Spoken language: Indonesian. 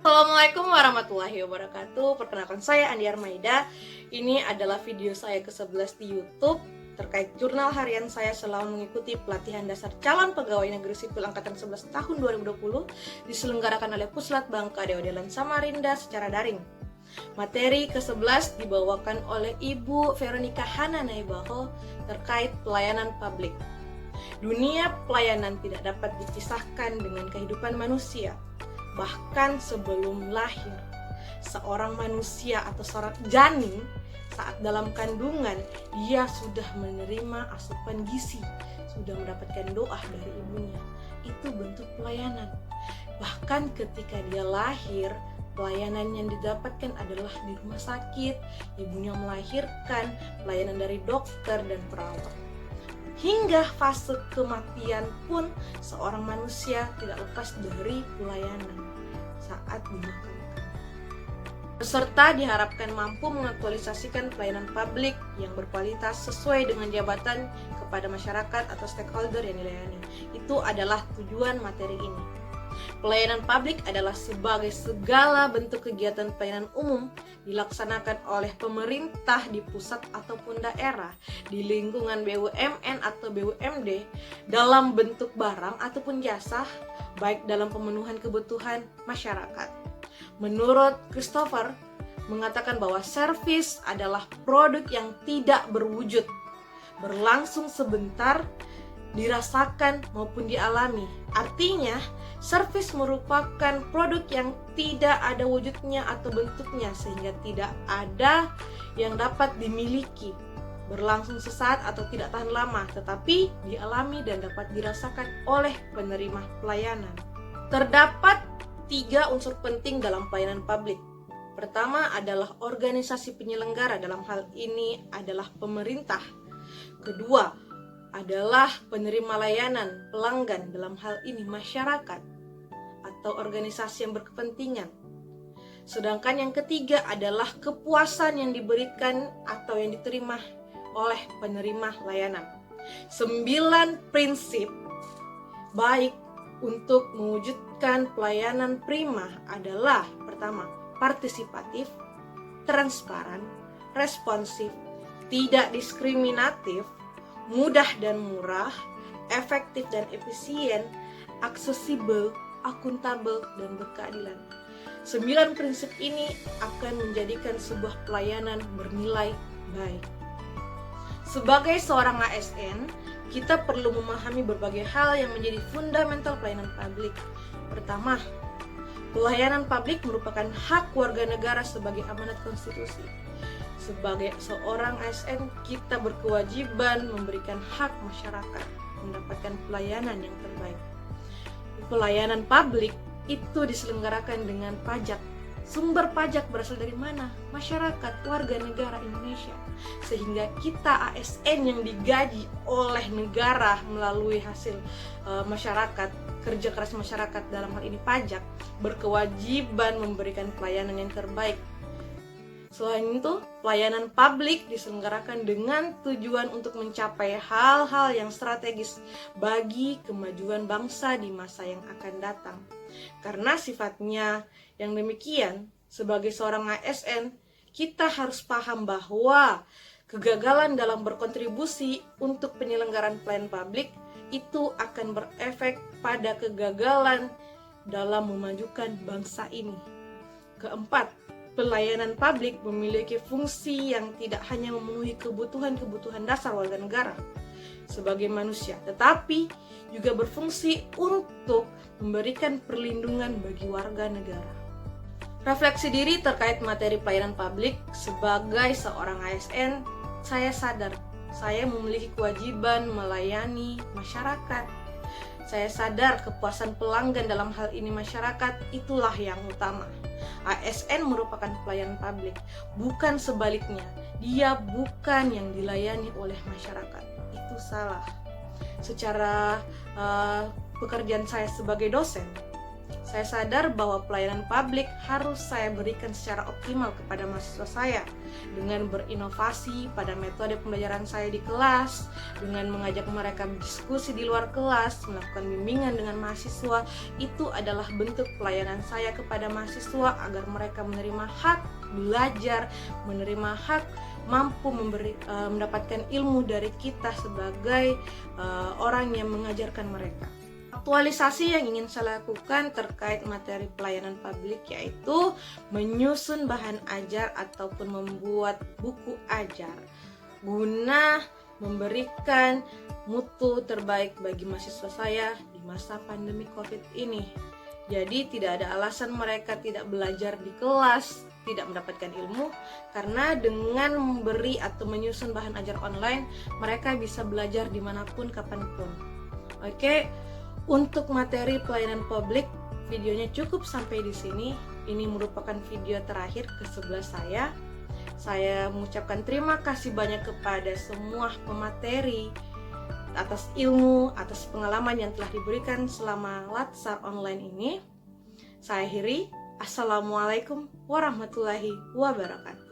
Assalamualaikum warahmatullahi wabarakatuh. Perkenalkan, saya Andi Armaida. Ini adalah video saya ke-11 di YouTube terkait jurnal harian saya selama mengikuti pelatihan dasar calon pegawai negeri sipil angkatan 11 tahun 2020 diselenggarakan oleh Puslat Bangka Dewa Delan Samarinda secara daring. Materi ke-11 dibawakan oleh Ibu Veronica Hana Naibaho terkait pelayanan publik. Dunia pelayanan tidak dapat dipisahkan dengan kehidupan manusia. Bahkan sebelum lahir, seorang manusia atau seorang janin saat dalam kandungan, dia sudah menerima asupan gizi, sudah mendapatkan doa dari ibunya. Itu bentuk pelayanan. Bahkan ketika dia lahir, pelayanan yang didapatkan adalah di rumah sakit, ibunya melahirkan, pelayanan dari dokter dan perawat. Hingga fase kematian pun seorang manusia tidak lepas dari pelayanan saat dimakamkan. Peserta diharapkan mampu mengaktualisasikan pelayanan publik yang berkualitas sesuai dengan jabatan kepada masyarakat atau stakeholder yang dilayani. Itu adalah tujuan materi ini. Pelayanan publik adalah sebagai segala bentuk kegiatan pelayanan umum dilaksanakan oleh pemerintah di pusat ataupun daerah, di lingkungan BUMN atau BUMD, dalam bentuk barang ataupun jasa, baik dalam pemenuhan kebutuhan masyarakat. Menurut Christopher, mengatakan bahwa servis adalah produk yang tidak berwujud, berlangsung sebentar, dirasakan maupun dialami. Artinya, servis merupakan produk yang tidak ada wujudnya atau bentuknya, sehingga tidak ada yang dapat dimiliki, berlangsung sesaat atau tidak tahan lama, tetapi dialami dan dapat dirasakan oleh penerima pelayanan. Terdapat 3 unsur penting dalam pelayanan publik. Pertama adalah organisasi penyelenggara, dalam hal ini adalah pemerintah. Kedua adalah penerima layanan, pelanggan, dalam hal ini masyarakat atau organisasi yang berkepentingan. Sedangkan yang ketiga adalah kepuasan yang diberikan atau yang diterima oleh penerima layanan. 9 prinsip baik untuk mewujudkan pelayanan prima adalah: pertama, partisipatif, transparan, responsif, tidak diskriminatif, mudah dan murah, efektif dan efisien, aksesibel, akuntabel, dan berkeadilan. 9 prinsip ini akan menjadikan sebuah pelayanan bernilai baik. Sebagai seorang ASN, kita perlu memahami berbagai hal yang menjadi fundamental pelayanan publik. Pertama, pelayanan publik merupakan hak warga negara sebagai amanat konstitusi. Sebagai seorang ASN, kita berkewajiban memberikan hak masyarakat mendapatkan pelayanan yang terbaik. Pelayanan publik itu diselenggarakan dengan pajak. Sumber pajak berasal dari mana? Masyarakat, warga negara Indonesia. Sehingga kita ASN yang digaji oleh negara melalui hasil masyarakat, kerja keras masyarakat, dalam hal ini pajak, berkewajiban memberikan pelayanan yang terbaik. Selain itu, pelayanan publik diselenggarakan dengan tujuan untuk mencapai hal-hal yang strategis bagi kemajuan bangsa di masa yang akan datang. Karena sifatnya yang demikian, sebagai seorang ASN, kita harus paham bahwa kegagalan dalam berkontribusi untuk penyelenggaraan pelayanan publik itu akan berefek pada kegagalan dalam memajukan bangsa ini. Keempat, pelayanan publik memiliki fungsi yang tidak hanya memenuhi kebutuhan-kebutuhan dasar warga negara sebagai manusia, tetapi juga berfungsi untuk memberikan perlindungan bagi warga negara. Refleksi diri terkait materi pelayanan publik. Sebagai seorang ASN, saya sadar saya memiliki kewajiban melayani masyarakat. Saya sadar kepuasan pelanggan, dalam hal ini masyarakat, itulah yang utama. ASN merupakan pelayan publik, bukan sebaliknya. Dia bukan yang dilayani oleh masyarakat. Itu salah. Secara pekerjaan saya sebagai dosen, Saya sadar bahwa pelayanan publik harus saya berikan secara optimal kepada mahasiswa saya dengan berinovasi pada metode pembelajaran saya di kelas, dengan mengajak mereka berdiskusi di luar kelas, melakukan bimbingan dengan mahasiswa. Itu adalah bentuk pelayanan saya kepada mahasiswa agar mereka menerima hak belajar, menerima hak mampu mendapatkan ilmu dari kita sebagai orang yang mengajarkan mereka. Aktualisasi yang ingin saya lakukan terkait materi pelayanan publik yaitu menyusun bahan ajar ataupun membuat buku ajar guna memberikan mutu terbaik bagi mahasiswa saya di masa pandemi COVID ini. Jadi tidak ada alasan mereka tidak belajar di kelas, tidak mendapatkan ilmu, karena dengan memberi atau menyusun bahan ajar online, mereka bisa belajar dimanapun, kapanpun. Oke. Untuk materi pelayanan publik, videonya cukup sampai di sini. Ini merupakan video terakhir ke-11 saya. Saya mengucapkan terima kasih banyak kepada semua pemateri atas ilmu, atas pengalaman yang telah diberikan selama Latsar online ini. Saya akhiri. Assalamualaikum warahmatullahi wabarakatuh.